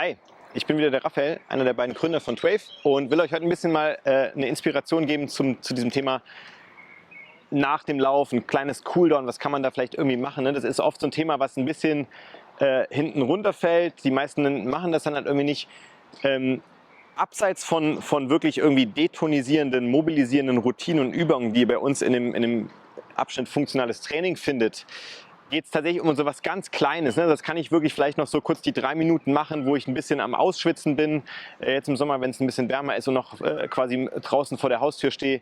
Hi, ich bin wieder der Raphael, einer der beiden Gründer von Twave und will euch heute ein bisschen mal eine Inspiration geben zu diesem Thema nach dem Lauf, ein kleines Cooldown, was kann man da vielleicht irgendwie machen. Ne? Das ist oft so ein Thema, was ein bisschen hinten runterfällt. Die meisten machen das dann halt irgendwie nicht. Abseits von wirklich irgendwie detonisierenden, mobilisierenden Routinen und Übungen, die ihr bei uns in dem Abschnitt funktionales Training findet, geht es tatsächlich um so was ganz Kleines. Ne? Das kann ich wirklich vielleicht noch so kurz die 3 Minuten machen, wo ich ein bisschen am Ausschwitzen bin. Jetzt im Sommer, wenn es ein bisschen wärmer ist und noch quasi draußen vor der Haustür stehe.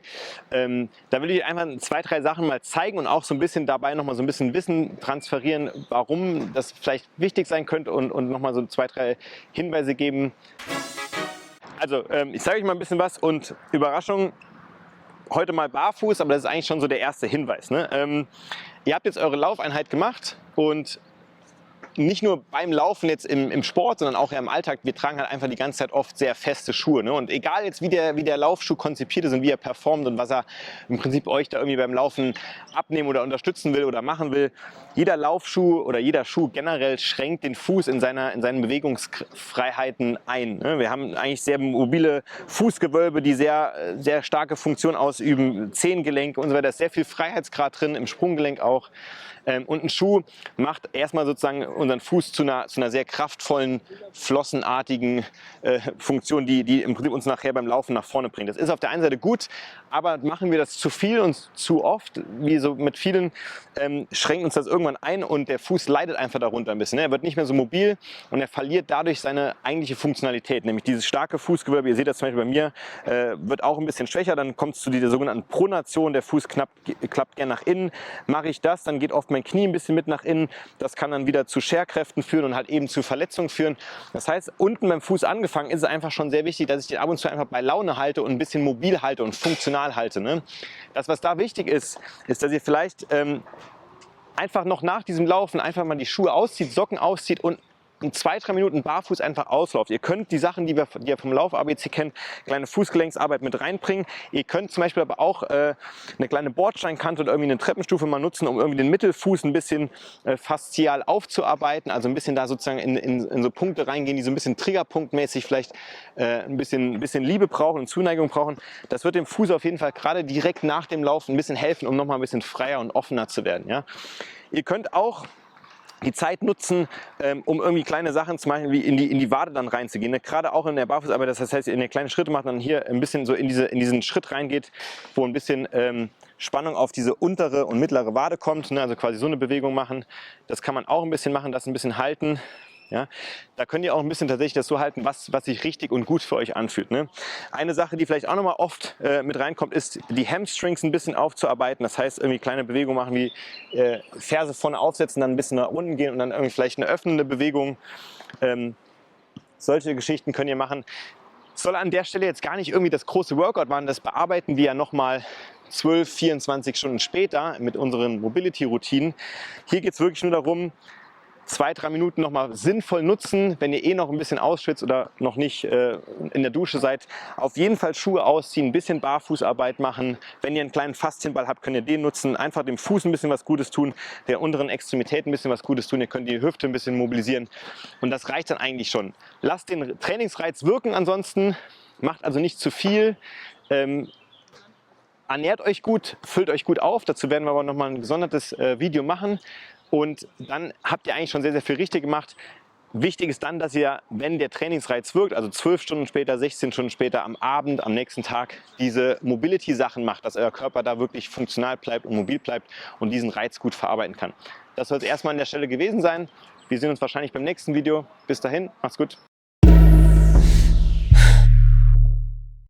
Da will ich einfach 2, 3 Sachen mal zeigen und auch so ein bisschen dabei nochmal so ein bisschen Wissen transferieren, warum das vielleicht wichtig sein könnte und nochmal so 2, 3 Hinweise geben. Also ich zeige euch mal ein bisschen was und Überraschung, heute mal barfuß, aber das ist eigentlich schon so der erste Hinweis. Ne? Ihr habt jetzt eure Laufeinheit gemacht und nicht nur beim Laufen jetzt im Sport, sondern auch im Alltag, wir tragen halt einfach die ganze Zeit oft sehr feste Schuhe. Ne? Und egal jetzt wie der Laufschuh konzipiert ist und wie er performt und was er im Prinzip euch da irgendwie beim Laufen abnehmen oder unterstützen will oder machen will, jeder Laufschuh oder jeder Schuh generell schränkt den Fuß in seinen Bewegungsfreiheiten ein. Ne? Wir haben eigentlich sehr mobile Fußgewölbe, die sehr starke Funktion ausüben, Zehengelenke und so weiter. Da ist sehr viel Freiheitsgrad drin, im Sprunggelenk auch. Und ein Schuh macht erstmal sozusagen unseren Fuß zu einer sehr kraftvollen, flossenartigen Funktion, die im Prinzip uns nachher beim Laufen nach vorne bringt. Das ist auf der einen Seite gut, aber machen wir das zu viel und zu oft, wie so mit vielen, schränkt uns das irgendwann ein und der Fuß leidet einfach darunter ein bisschen. Ne? Er wird nicht mehr so mobil und er verliert dadurch seine eigentliche Funktionalität, nämlich dieses starke Fußgewölbe. Ihr seht das zum Beispiel bei mir, wird auch ein bisschen schwächer, dann kommt es zu dieser sogenannten Pronation, der Fuß klappt gerne nach innen. Mache ich das, dann geht oft mein Knie ein bisschen mit nach innen. Das kann dann wieder zu Scherkräften führen und halt eben zu Verletzungen führen. Das heißt, unten beim Fuß angefangen ist es einfach schon sehr wichtig, dass ich den ab und zu einfach bei Laune halte und ein bisschen mobil halte und funktional halte. Ne? Das, was da wichtig ist, dass ihr vielleicht einfach noch nach diesem Laufen einfach mal die Schuhe auszieht, Socken auszieht und in 2, 3 Minuten barfuß einfach auslauft. Ihr könnt die Sachen, die ihr vom Lauf-ABC kennt, kleine Fußgelenksarbeit mit reinbringen. Ihr könnt zum Beispiel aber auch eine kleine Bordsteinkante oder irgendwie eine Treppenstufe mal nutzen, um irgendwie den Mittelfuß ein bisschen faszial aufzuarbeiten. Also ein bisschen da sozusagen in so Punkte reingehen, die so ein bisschen triggerpunktmäßig vielleicht ein bisschen Liebe brauchen und Zuneigung brauchen. Das wird dem Fuß auf jeden Fall gerade direkt nach dem Laufen ein bisschen helfen, um nochmal ein bisschen freier und offener zu werden. Ja? Ihr könnt auch die Zeit nutzen, um irgendwie kleine Sachen zu machen, wie in die Wade dann reinzugehen. Ne? Gerade auch in der Barfußarbeit, das heißt, ihr kleine Schritte macht, dann hier ein bisschen so in diesen Schritt reingeht, wo ein bisschen Spannung auf diese untere und mittlere Wade kommt. Ne? Also quasi so eine Bewegung machen. Das kann man auch ein bisschen machen, das ein bisschen halten. Ja, da könnt ihr auch ein bisschen tatsächlich das so halten, was sich richtig und gut für euch anfühlt. Ne? Eine Sache, die vielleicht auch nochmal oft mit reinkommt, ist die Hamstrings ein bisschen aufzuarbeiten. Das heißt, irgendwie kleine Bewegungen machen wie Ferse vorne aufsetzen, dann ein bisschen nach unten gehen und dann irgendwie vielleicht eine öffnende Bewegung. Solche Geschichten könnt ihr machen. Soll an der Stelle jetzt gar nicht irgendwie das große Workout machen, das bearbeiten wir ja nochmal 12, 24 Stunden später mit unseren Mobility-Routinen. Hier geht es wirklich nur darum, 2, 3 Minuten nochmal sinnvoll nutzen, wenn ihr noch ein bisschen ausschwitzt oder noch nicht in der Dusche seid. Auf jeden Fall Schuhe ausziehen, ein bisschen Barfußarbeit machen. Wenn ihr einen kleinen Faszienball habt, könnt ihr den nutzen. Einfach dem Fuß ein bisschen was Gutes tun, der unteren Extremität ein bisschen was Gutes tun. Ihr könnt die Hüfte ein bisschen mobilisieren und das reicht dann eigentlich schon. Lasst den Trainingsreiz wirken ansonsten, macht also nicht zu viel. Ernährt euch gut, füllt euch gut auf. Dazu werden wir aber nochmal ein gesondertes Video machen. Und dann habt ihr eigentlich schon sehr, sehr viel richtig gemacht. Wichtig ist dann, dass ihr, wenn der Trainingsreiz wirkt, also 12 Stunden später, 16 Stunden später, am Abend, am nächsten Tag, diese Mobility-Sachen macht, dass euer Körper da wirklich funktional bleibt und mobil bleibt und diesen Reiz gut verarbeiten kann. Das soll es erstmal an der Stelle gewesen sein. Wir sehen uns wahrscheinlich beim nächsten Video. Bis dahin, macht's gut.